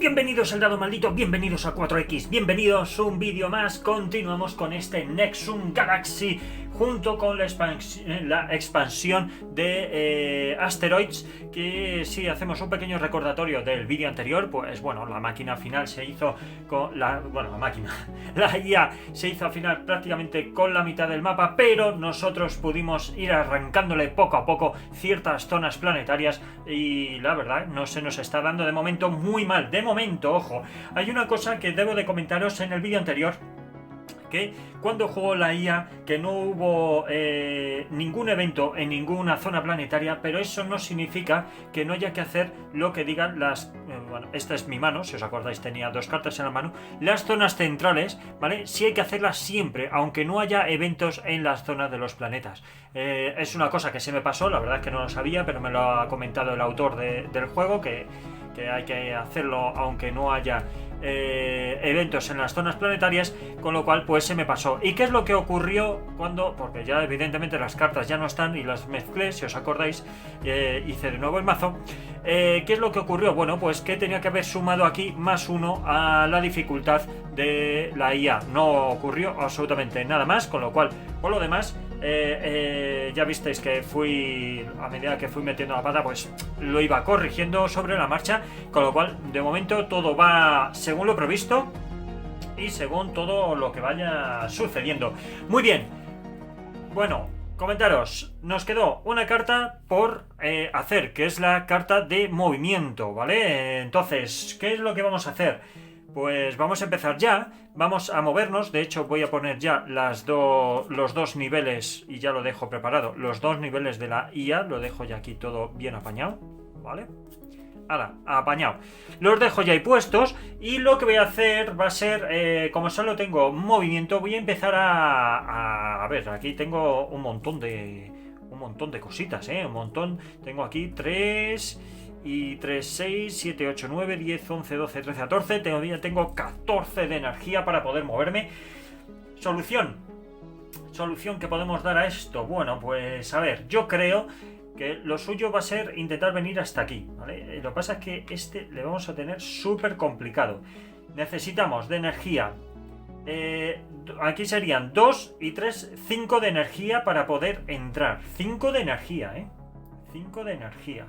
Bienvenidos al Dado Maldito, bienvenidos a 4X, bienvenidos a un vídeo más. Continuamos con este Nexus Galaxy junto con la expansión de Asteroids, que si hacemos un pequeño recordatorio del vídeo anterior, pues bueno, la máquina final se hizo con la IA se hizo al final prácticamente con la mitad del mapa, pero nosotros pudimos ir arrancándole poco a poco ciertas zonas planetarias y la verdad no se nos está dando de momento muy mal. De momento, ojo, hay una cosa que debo de comentaros en el vídeo anterior, que cuando jugó la IA, que no hubo ningún evento en ninguna zona planetaria, pero eso no significa que no haya que hacer lo que digan las... bueno, esta es mi mano, si os acordáis tenía dos cartas en la mano. Las zonas centrales, ¿vale? Sí hay que hacerlas siempre, aunque no haya eventos en las zonas de los planetas. Es una cosa que se me pasó, la verdad es que no lo sabía, pero me lo ha comentado el autor del juego, que hay que hacerlo aunque no haya eventos en las zonas planetarias, con lo cual pues se me pasó. ¿Y qué es lo que ocurrió cuando? Porque ya evidentemente las cartas ya no están y las mezclé, si os acordáis, hice de nuevo el mazo. ¿Qué es lo que ocurrió? Bueno, pues que tenía que haber sumado aquí +1 a la dificultad de la IA. No ocurrió absolutamente nada más, con lo cual, por lo demás, ya visteis que a medida que fui metiendo la pata, pues lo iba corrigiendo sobre la marcha, con lo cual de momento todo va según lo previsto y según todo lo que vaya sucediendo. Muy bien, bueno, comentaros, nos quedó una carta por hacer, que es la carta de movimiento, ¿vale? Entonces, ¿qué es lo que vamos a hacer? Pues vamos a empezar ya, vamos a movernos. De hecho voy a poner ya los dos niveles, y ya lo dejo preparado, los dos niveles de la IA, lo dejo ya aquí todo bien apañado, ¿vale? Ahora, apañado. Los dejo ya ahí puestos, y lo que voy a hacer va a ser, como solo tengo movimiento, voy a empezar a ver, aquí tengo un montón de cositas, un montón. Tengo aquí 3... y 3, 6, 7, 8, 9, 10, 11, 12, 13, 14. Todavía tengo 14 de energía para poder moverme. Solución que podemos dar a esto. Bueno, pues a ver, yo creo que lo suyo va a ser intentar venir hasta aquí, ¿vale? Lo que pasa es que este le vamos a tener súper complicado. Necesitamos de energía. Aquí serían 2 y 3, 5 de energía para poder entrar. 5 de energía, 5 de energía.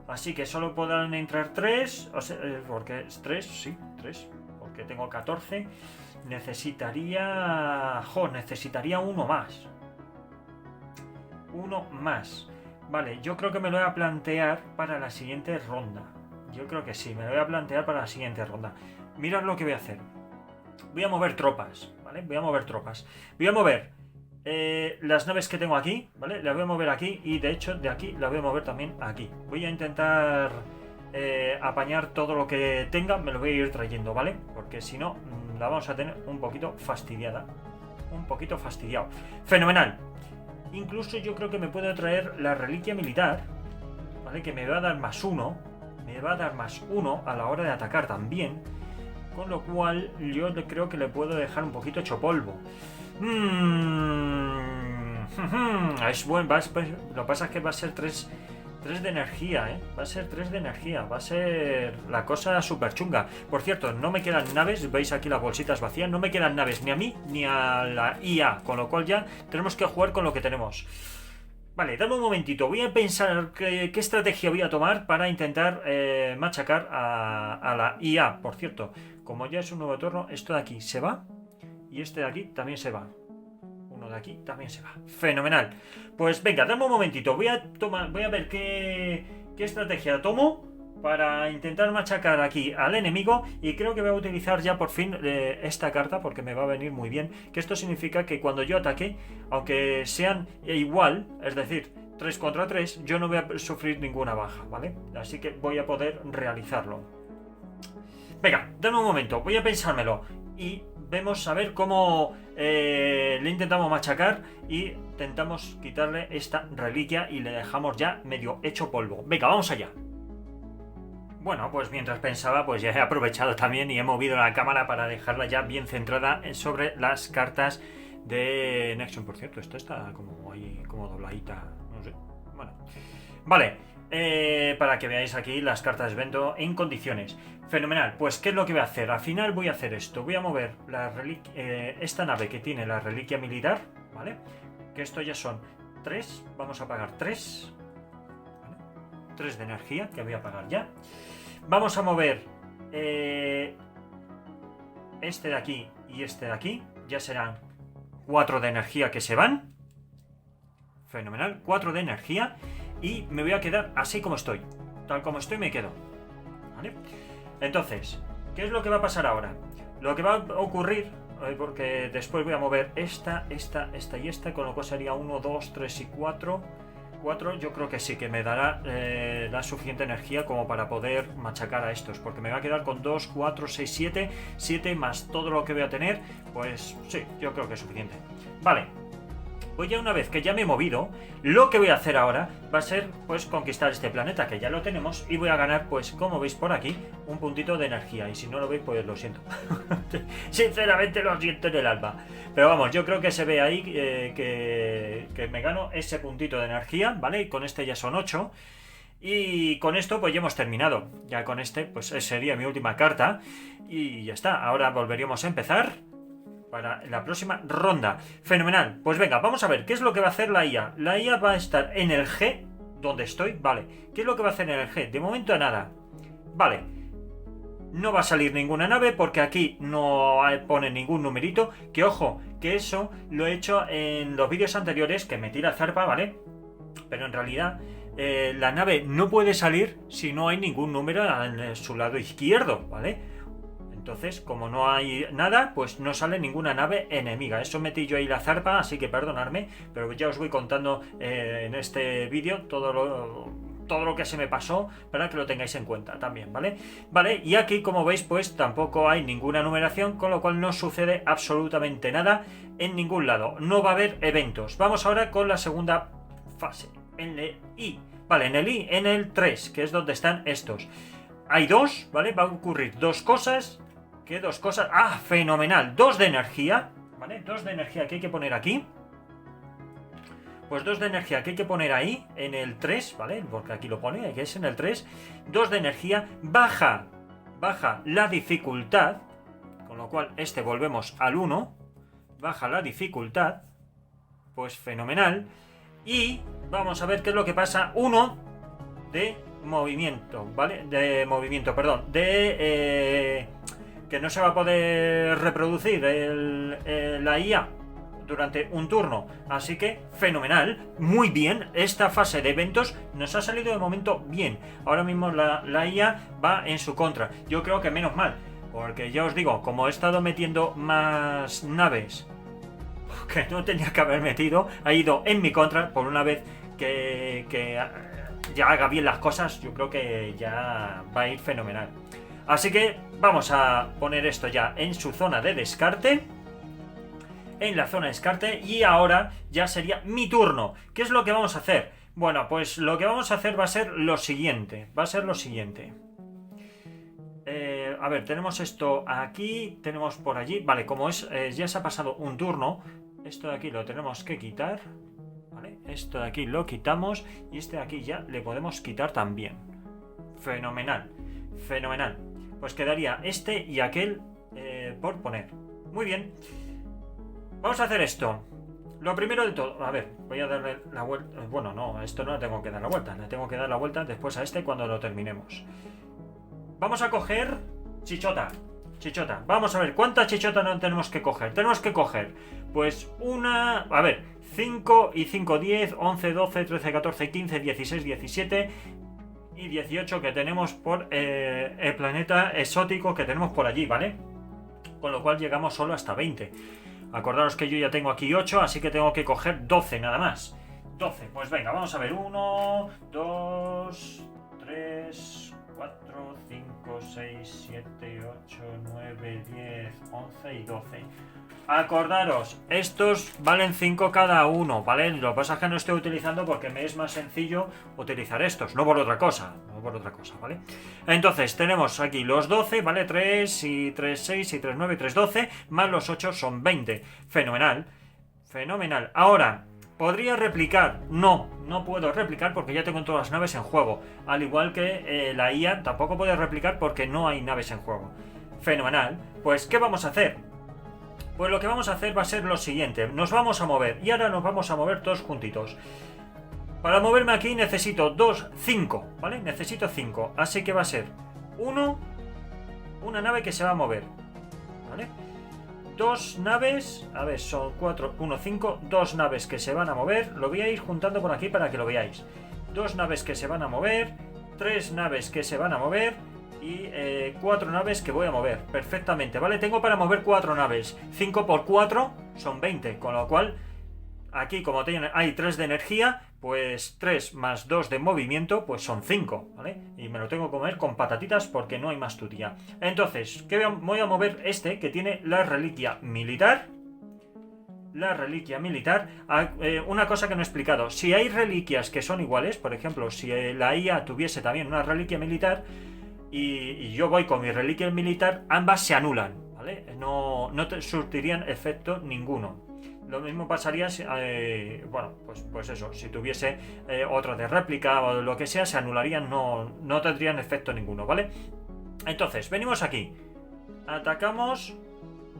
Así que solo podrán entrar 3, o sea, porque es 3, sí, 3, porque tengo 14. Necesitaría uno más. Uno más. Vale, yo creo que me lo voy a plantear para la siguiente ronda. Yo creo que sí, me lo voy a plantear para la siguiente ronda. Mirad lo que voy a hacer. Voy a mover tropas, ¿vale? Voy a mover las naves que tengo aquí, ¿vale? Las voy a mover aquí, y de hecho de aquí las voy a mover también aquí. Voy a intentar apañar todo lo que tenga, me lo voy a ir trayendo, ¿vale? Porque si no, la vamos a tener un poquito fastidiada. Un poquito fastidiado. Fenomenal. Incluso yo creo que me puedo traer la reliquia militar, ¿vale? Que me va a dar +1. Me va a dar +1 a la hora de atacar también. Con lo cual yo creo que le puedo dejar un poquito hecho polvo. Es bueno, lo que pasa es que va a ser 3 de energía, va a ser 3 de energía, va a ser la cosa súper chunga. Por cierto, no me quedan naves, veis aquí las bolsitas vacías, no me quedan naves ni a mí ni a la IA, con lo cual ya tenemos que jugar con lo que tenemos. Vale, dame un momentito, voy a pensar qué estrategia voy a tomar para intentar machacar a la IA. Por cierto, como ya es un nuevo turno, esto de aquí se va y este de aquí también se va. Uno de aquí también se va. Fenomenal. Pues venga, dame un momentito, voy a ver qué estrategia tomo para intentar machacar aquí al enemigo, y creo que voy a utilizar ya por fin esta carta, porque me va a venir muy bien, que esto significa que cuando yo ataque, aunque sean igual, es decir, 3 contra 3, yo no voy a sufrir ninguna baja, ¿vale? Así que voy a poder realizarlo. Venga, dame un momento, voy a pensármelo y vemos a ver cómo le intentamos machacar y intentamos quitarle esta reliquia y le dejamos ya medio hecho polvo. Venga, vamos allá. Bueno, pues mientras pensaba, pues ya he aprovechado también y he movido la cámara para dejarla ya bien centrada sobre las cartas de Nexus. Por cierto, esto está como ahí, como dobladita, no sé. Bueno, vale. Para que veáis aquí las cartas de evento en condiciones. Fenomenal. Pues ¿qué es lo que voy a hacer? Al final voy a hacer esto. Voy a mover esta nave que tiene la reliquia militar, ¿vale? Que esto ya son 3. Vamos a pagar 3. ¿Vale? 3 de energía, que voy a pagar ya. Vamos a mover este de aquí y este de aquí. Ya serán 4 de energía que se van. Fenomenal. 4 de energía. Y me voy a quedar así como estoy. Tal como estoy me quedo. ¿Vale? Entonces, ¿qué es lo que va a pasar ahora? Lo que va a ocurrir, porque después voy a mover esta y esta, con lo cual sería 1, 2, 3 y 4. 4 yo creo que sí, que me dará la suficiente energía como para poder machacar a estos. Porque me va a quedar con 2, 4, 6, 7. 7 más todo lo que voy a tener. Pues sí, yo creo que es suficiente. Vale. Pues ya una vez que ya me he movido, lo que voy a hacer ahora va a ser pues conquistar este planeta, que ya lo tenemos, y voy a ganar, pues como veis por aquí, un puntito de energía. Y si no lo veis, pues lo siento. Sinceramente lo siento en el alma. Pero vamos, yo creo que se ve ahí que me gano ese puntito de energía, ¿vale? Y con este ya son 8. Y con esto pues ya hemos terminado. Ya con este pues sería mi última carta. Y ya está, ahora volveríamos a empezar para la próxima ronda. Fenomenal. Pues venga, vamos a ver qué es lo que va a hacer la IA. La IA va a estar en el G, donde estoy, vale. ¿Qué es lo que va a hacer en el G? De momento nada. Vale. No va a salir ninguna nave porque aquí no pone ningún numerito. Que ojo, que eso lo he hecho en los vídeos anteriores, que metí la zarpa, ¿vale? Pero en realidad la nave no puede salir si no hay ningún número en su lado izquierdo, ¿vale? Entonces, como no hay nada, pues no sale ninguna nave enemiga. Eso metí yo ahí la zarpa, así que perdonadme, pero ya os voy contando en este vídeo todo lo que se me pasó para que lo tengáis en cuenta también, ¿vale? Vale, y aquí, como veis, pues tampoco hay ninguna numeración, con lo cual no sucede absolutamente nada en ningún lado. No va a haber eventos. Vamos ahora con la segunda fase, en el I. Vale, en el I, en el 3, que es donde están estos. Hay 2, ¿vale? Va a ocurrir 2 cosas. ¿Qué 2 cosas? ¡Ah, fenomenal! 2 de energía, ¿vale? 2 de energía que hay que poner aquí. Pues 2 de energía que hay que poner ahí, en el 3, ¿vale? Porque aquí lo pone, que es en el 3. 2 de energía, baja la dificultad, con lo cual volvemos al 1. Baja la dificultad, pues fenomenal. Y vamos a ver qué es lo que pasa. 1 de movimiento, ¿vale? De movimiento, perdón. Que no se va a poder reproducir la IA durante un turno. Así que, fenomenal, muy bien. Esta fase de eventos nos ha salido de momento bien. Ahora mismo la IA va en su contra. Yo creo que menos mal, porque ya os digo, como he estado metiendo más naves que no tenía que haber metido, ha ido en mi contra. Por una vez que ya haga bien las cosas, yo creo que ya va a ir fenomenal. Así que vamos a poner esto ya en su zona de descarte. En la zona de descarte. Y ahora ya sería mi turno. ¿Qué es lo que vamos a hacer? Bueno, pues lo que vamos a hacer va a ser lo siguiente. A ver, tenemos esto aquí. Tenemos por allí. Vale, como ya se ha pasado un turno. Esto de aquí lo tenemos que quitar. ¿Vale? Esto de aquí lo quitamos. Y este de aquí ya le podemos quitar también. Fenomenal. Fenomenal. Pues quedaría este y aquel por poner. Muy bien. Vamos a hacer esto. Lo primero de todo. A ver, voy a darle la vuelta. Bueno, no, a esto no le tengo que dar la vuelta. Le tengo que dar la vuelta después a este cuando lo terminemos. Vamos a coger chichota. Chichota. Vamos a ver, ¿cuánta chichota no tenemos que coger? Tenemos que coger, pues una... A ver, 5 y 5, 10, 11, 12, 13, 14, 15, 16, 17... y 18 que tenemos por el planeta exótico que tenemos por allí, ¿vale? Con lo cual llegamos solo hasta 20. Acordaros que yo ya tengo aquí 8, así que tengo que coger 12 nada más. 12, pues venga, vamos a ver. 1, 2, 3, 4, 5, 6, 7, 8, 9, 10, 11 y 12. Acordaros, estos valen 5 cada uno, ¿vale? Lo que pasa es que no estoy utilizando porque me es más sencillo utilizar estos, no por otra cosa, ¿vale? Entonces, tenemos aquí los 12, ¿vale? 3 y 3, 6 y 3, 9 y 3, 12, más los 8 son 20. Fenomenal, fenomenal. Ahora, ¿Podría replicar? No, no puedo replicar porque ya tengo todas las naves en juego. Al igual que la IA tampoco puede replicar porque no hay naves en juego. Fenomenal. Pues, ¿qué vamos a hacer? Pues lo que vamos a hacer va a ser lo siguiente. Nos vamos a mover y ahora nos vamos a mover todos juntitos. Para moverme aquí necesito 5, ¿vale? Necesito 5. Así que va a ser una nave que se va a mover, ¿vale? 2 naves, a ver, son 4, 1, 5, 2 naves que se van a mover. Lo voy a ir juntando por aquí para que lo veáis. 2 naves que se van a mover, 3 naves que se van a mover y 4 naves que voy a mover. Perfectamente, ¿vale? Tengo para mover 4 naves. 5 por 4 son 20, con lo cual aquí como hay 3 de energía, pues 3 más 2 de movimiento, pues son 5, ¿vale? Y me lo tengo que comer con patatitas porque no hay más tutía. Entonces, voy a mover este que tiene la reliquia militar. La reliquia militar. Una cosa que no he explicado. Si hay reliquias que son iguales, por ejemplo, si la IA tuviese también una reliquia militar y yo voy con mi reliquia militar, ambas se anulan, ¿vale? No te surtirían efecto ninguno. Lo mismo pasaría si, bueno, pues eso, si tuviese otra de réplica o lo que sea, se anularían, no tendrían efecto ninguno, ¿vale? Entonces, venimos aquí, atacamos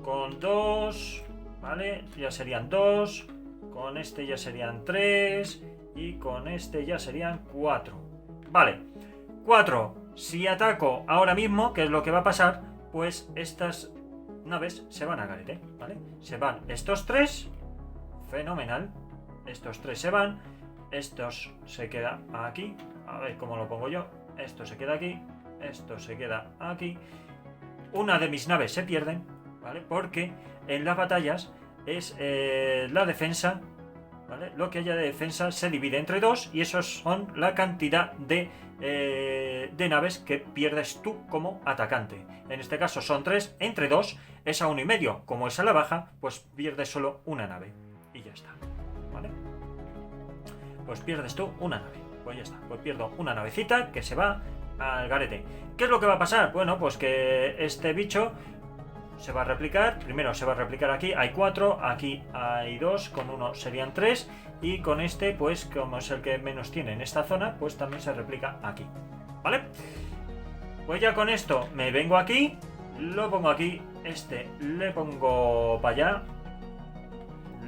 con 2, ¿vale? Ya serían 2, con este ya serían 3 y con este ya serían 4, ¿vale? 4, si ataco ahora mismo, ¿qué es lo que va a pasar? Pues estas naves se van a garete, ¿vale? Se van estos 3. Fenomenal. Estos 3 se van. Estos se queda aquí. A ver cómo lo pongo yo. Esto se queda aquí. Esto se queda aquí. Una de mis naves se pierden, ¿vale? Porque en las batallas es la defensa, ¿vale? Lo que haya de defensa se divide entre 2 y esos son la cantidad de naves que pierdes tú como atacante. En este caso son 3, entre 2 es a 1,5. Como es a la baja, pues pierdes solo una nave. Y ya está, ¿vale? Pues pierdes tú una nave. Pues ya está, pues pierdo una navecita que se va al garete. ¿Qué es lo que va a pasar? Bueno, pues que este bicho se va a replicar. Primero se va a replicar aquí, hay 4, aquí hay 2, con 1 serían 3. Y con este, pues como es el que menos tiene en esta zona, pues también se replica aquí, ¿vale? Pues ya con esto me vengo aquí, lo pongo aquí, este le pongo para allá,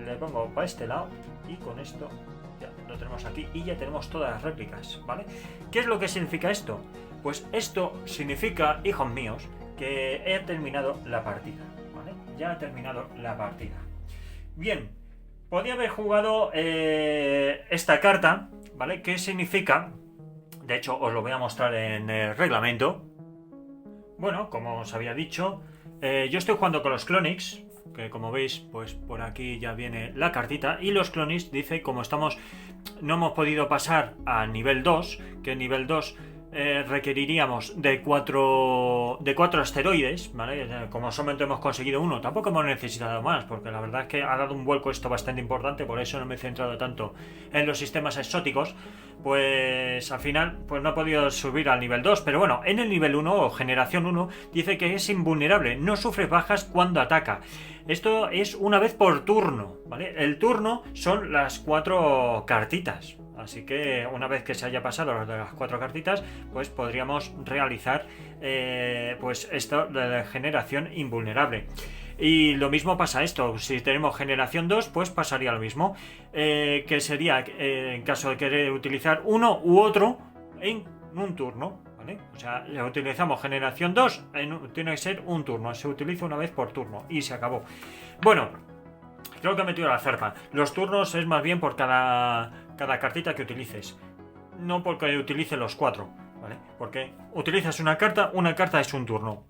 le pongo para este lado y con esto ya lo tenemos aquí y ya tenemos todas las réplicas, ¿vale? ¿Qué es lo que significa esto? Pues esto significa, hijos míos, que he terminado la partida, ¿vale? Ya he terminado la partida. Bien, podía haber jugado esta carta, ¿vale? ¿Qué significa? De hecho, os lo voy a mostrar en el reglamento. Bueno, como os había dicho, yo estoy jugando con los Clonix, que como veis, pues por aquí ya viene la cartita. Y los Clonix dice, como no hemos podido pasar a nivel 2, que nivel 2 requeriríamos de 4 asteroides, ¿vale? Como solamente hemos conseguido uno, tampoco hemos necesitado más, porque la verdad es que ha dado un vuelco esto bastante importante, por eso no me he centrado tanto en los sistemas exóticos. Pues al final pues no he podido subir al nivel 2, pero bueno, en el nivel 1 o generación 1 dice que es invulnerable, no sufre bajas cuando ataca. Esto es una vez por turno, ¿vale? El turno son las 4 cartitas. Así que una vez que se haya pasado de las 4 cartitas, pues podríamos realizar pues esto de la generación invulnerable. Y lo mismo pasa esto, si tenemos generación 2, pues pasaría lo mismo, que sería en caso de querer utilizar uno u otro en un turno, ¿vale? O sea, utilizamos generación 2, tiene que ser un turno, se utiliza una vez por turno y se acabó. Bueno, creo que he metido la zarpa. Los turnos es más bien por cada cartita que utilices, no porque utilice los 4, ¿vale? Porque utilizas una carta es un turno.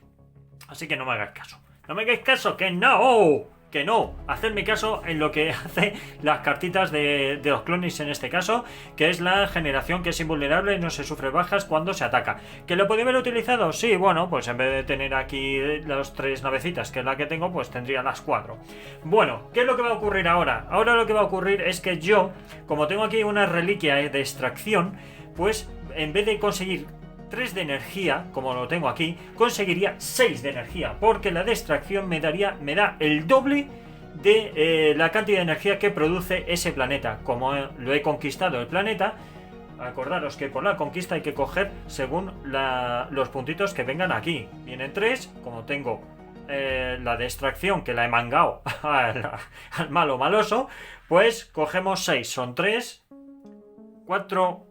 Así que no me hagas caso. No me hagáis caso, que no, hacedme caso en lo que hace las cartitas de los Clonix en este caso, que es la generación que es invulnerable y no se sufre bajas cuando se ataca. ¿Que lo podría haber utilizado? Sí, bueno, pues en vez de tener aquí las 3 navecitas, que es la que tengo, pues tendría las 4. Bueno, ¿qué es lo que va a ocurrir ahora? Ahora lo que va a ocurrir es que yo, como tengo aquí una reliquia de extracción, pues en vez de conseguir 3 de energía, como lo tengo aquí, conseguiría 6 de energía, porque la de extracción me da el doble de la cantidad de energía que produce ese planeta. Como lo he conquistado el planeta, acordaros que por la conquista hay que coger según los puntitos que vengan aquí. Vienen 3, como tengo la de extracción que la he mangado al malo maloso, pues cogemos 6, son 3, 4,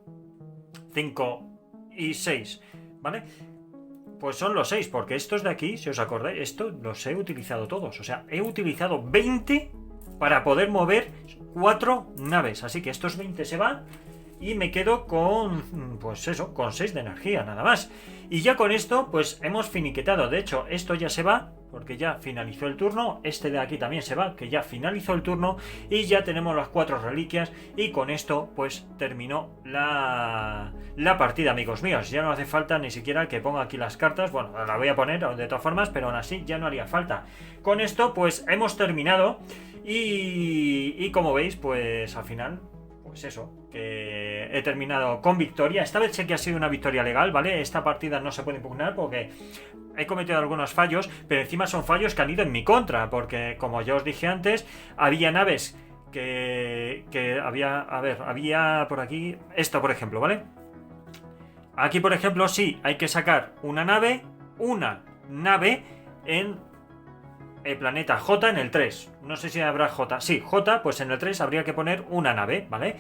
5 y 6, ¿vale? Pues son los 6, porque estos de aquí, si os acordáis, estos los he utilizado todos. O sea, he utilizado 20 para poder mover 4 naves. Así que estos 20 se van y me quedo con, pues eso, con 6 de energía, nada más. Y ya con esto, pues hemos finiquetado. De hecho, esto ya se va, porque ya finalizó el turno. Este de aquí también se va, que ya finalizó el turno. Y ya tenemos las 4 reliquias. Y con esto, pues terminó la partida, amigos míos. Ya no hace falta ni siquiera que ponga aquí las cartas. Bueno, las voy a poner de todas formas, pero aún así ya no haría falta. Con esto, pues hemos terminado. Y como veis, pues al final, pues eso, que he terminado con victoria. Esta vez sé que ha sido una victoria legal, ¿vale? Esta partida no se puede impugnar porque he cometido algunos fallos, pero encima son fallos que han ido en mi contra, porque como ya os dije antes, había naves que había, a ver, había por aquí, esto por ejemplo, ¿vale? Aquí por ejemplo sí, hay que sacar una nave en el planeta J en el 3. No sé si habrá J. Sí, J, pues en el 3 habría que poner una nave, ¿vale?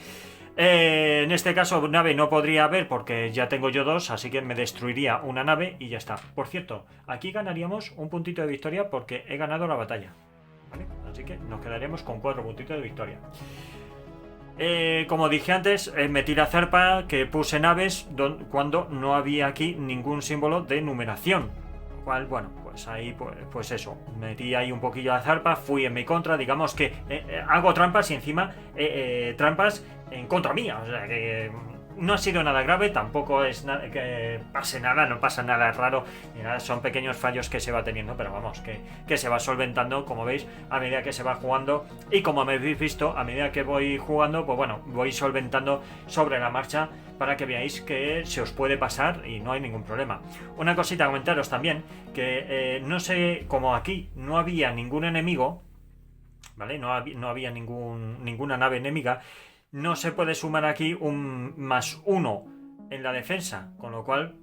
En este caso nave no podría haber porque ya tengo yo 2, así que me destruiría una nave y ya está. Por cierto, aquí ganaríamos un puntito de victoria porque he ganado la batalla, ¿vale? Así que nos quedaríamos con 4 puntitos de victoria. Como dije antes, metí la zarpa que puse naves cuando no había aquí ningún símbolo de numeración. Cual, bueno, pues ahí pues eso, metí ahí un poquillo la zarpa, fui en mi contra, digamos que hago trampas y encima trampas en contra mía, o sea que no ha sido nada grave, tampoco es que pase nada, no pasa nada raro, ni nada, son pequeños fallos que se va teniendo, pero vamos, que se va solventando, como veis, a medida que se va jugando, y como me habéis visto, a medida que voy jugando, pues bueno, voy solventando sobre la marcha para que veáis que se os puede pasar y no hay ningún problema. Una cosita a comentaros también, que no sé, como aquí no había ningún enemigo, ¿vale? No había ninguna nave enemiga, no se puede sumar aquí un +1 en la defensa, con lo cual,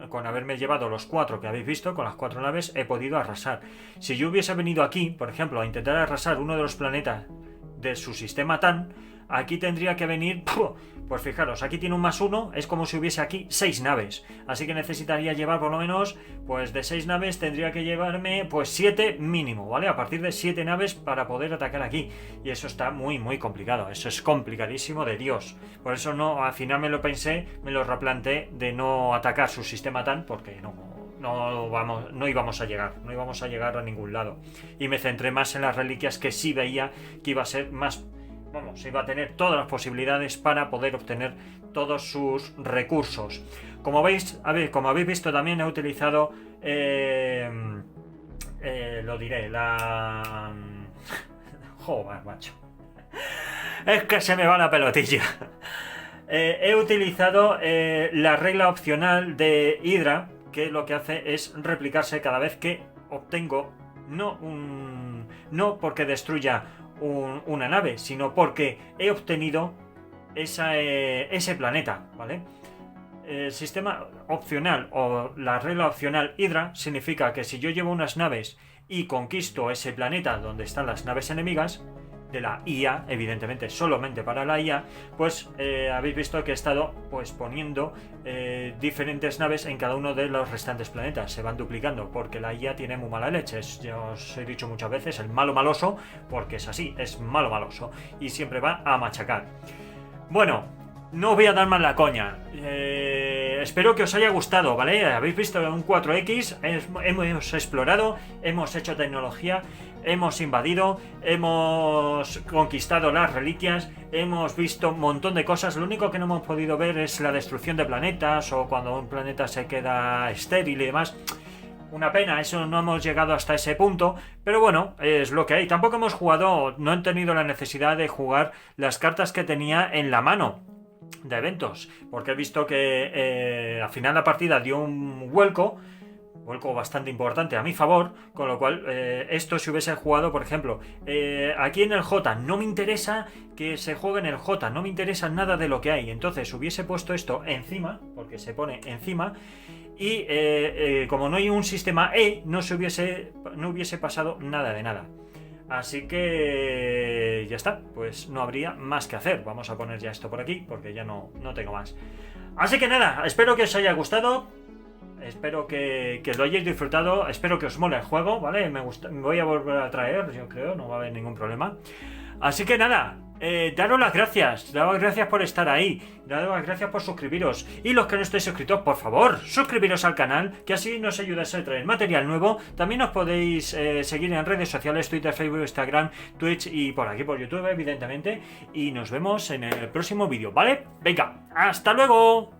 con haberme llevado los 4 que habéis visto, con las 4 naves he podido arrasar. Si yo hubiese venido aquí, por ejemplo, a intentar arrasar uno de los planetas de su sistema TAN, aquí tendría que venir, pues fijaros, aquí tiene un +1, es como si hubiese aquí 6 naves, así que necesitaría llevar por lo menos, pues de 6 naves tendría que llevarme pues 7 mínimo, ¿vale? A partir de 7 naves para poder atacar aquí, y eso está muy muy complicado, eso es complicadísimo de Dios, por eso no, al final me lo pensé, me lo replanteé de no atacar su sistema TAN, porque no íbamos a llegar a ningún lado, y me centré más en las reliquias que sí veía que iba a ser más, vamos, iba a tener todas las posibilidades para poder obtener todos sus recursos. Como veis, como habéis visto, también he utilizado lo diré, la joder, macho, es que se me va la pelotilla. He utilizado la regla opcional de Hydra, que lo que hace es replicarse cada vez que obtengo, no porque destruya una nave, sino porque he obtenido ese planeta, ¿vale? El sistema opcional o la regla opcional Hydra significa que si yo llevo unas naves y conquisto ese planeta donde están las naves enemigas de la IA, evidentemente solamente para la IA, pues habéis visto que he estado pues poniendo diferentes naves en cada uno de los restantes planetas, se van duplicando porque la IA tiene muy mala leche, ya os he dicho muchas veces, el malo maloso, porque es así, es malo maloso y siempre va a machacar. Bueno, no os voy a dar más la coña, espero que os haya gustado, ¿vale? Habéis visto un 4X, hemos explorado, hemos hecho tecnología, hemos invadido, hemos conquistado las reliquias, hemos visto un montón de cosas. Lo único que no hemos podido ver es la destrucción de planetas o cuando un planeta se queda estéril y demás. Una pena, eso no hemos llegado hasta ese punto, pero bueno, es lo que hay. Tampoco hemos jugado, no he tenido la necesidad de jugar las cartas que tenía en la mano de eventos, porque he visto que al final la partida dio un vuelco. vuelco bastante importante a mi favor, con lo cual esto si hubiese jugado, por ejemplo, aquí en el J, no me interesa que se juegue en el J, no me interesa nada de lo que hay, entonces hubiese puesto esto encima, porque se pone encima, y como no hay un sistema E, no hubiese pasado nada de nada. Así que ya está, pues no habría más que hacer. Vamos a poner ya esto por aquí, porque ya no tengo más. Así que nada, espero que os haya gustado. Espero que lo hayáis disfrutado. Espero que os mole el juego, ¿vale? Me voy a volver a traer, yo creo, no va a haber ningún problema. Así que nada, daros las gracias por estar ahí, daros las gracias por suscribiros. Y los que no estéis suscritos, por favor, suscribiros al canal, que así nos ayudáis a traer material nuevo. También os podéis seguir en redes sociales, Twitter, Facebook, Instagram, Twitch y por aquí por YouTube, evidentemente. Y nos vemos en el próximo vídeo, ¿vale? Venga, ¡hasta luego!